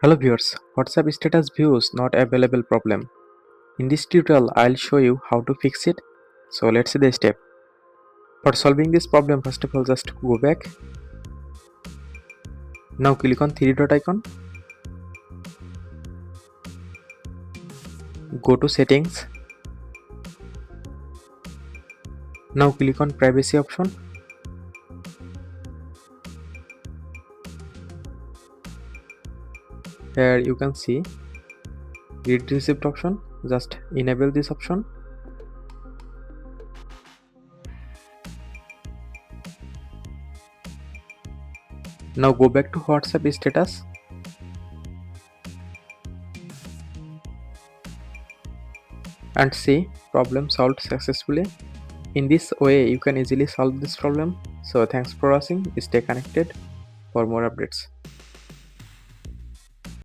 Hello viewers, WhatsApp status views not available problem. In this tutorial, I'll show you how to fix it. So let's see the step. For solving this problem, first of all, just go back. Now click on three dot icon. Go to settings. Now click on privacy option. Here you can see read receipt option. Just enable this option. Now go back to WhatsApp status. And see problem solved successfully. In this way you can easily solve this problem. So thanks for watching. Stay connected for more updates.